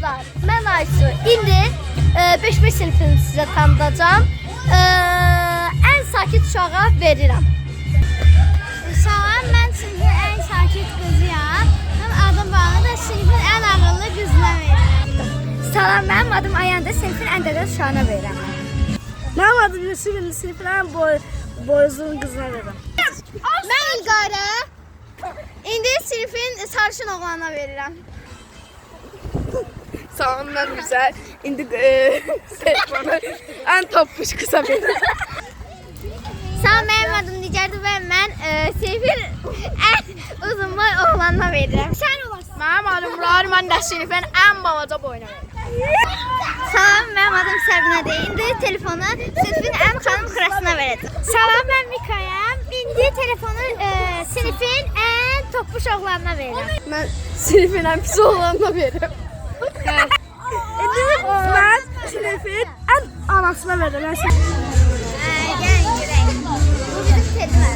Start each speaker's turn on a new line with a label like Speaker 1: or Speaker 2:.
Speaker 1: dostlar, mən Aysu. İndi 5-5 sinifini sizə tanıdacağım. Ən sakit uşağa verirəm.
Speaker 2: Salam, mən sinifin ən sakit qızıyam. Mənim adım Banu da sinifin ən ağıllı qızına verirəm.
Speaker 1: Salam, mənim adım Ayanda, sinifin ən dədə uşağına verirəm.
Speaker 3: Mənim adım Yusuf, indi sinifin ən boyuzluğun qızına verirəm.
Speaker 2: Mən İlqarə. İndi sinifin sarışın oğlana verirəm.
Speaker 3: Salam, mən Müzər, indi telefonu ən toppuş qıza verirəm.
Speaker 2: Salam, mənim adım Nicərdir və mən sinifin ən uzun boy oğlana verirəm. Sən olarsan.
Speaker 3: Mənim adım Rahar, mən də sinifin ən balaca boyuna verirəm.
Speaker 2: Salam, mənim adım Səbinədir. İndi telefonu sinifin ən xanım xırasına verəcəm. Salam, mən Mikayam. İndi telefonu sinifin ən toppuş oğlanına verirəm.
Speaker 3: Mən sinifin ən pis oğlanına verirəm. İndi mən sinifin ən anasına verirəm.
Speaker 2: Gəlin görək. Bu bizim Tedmer.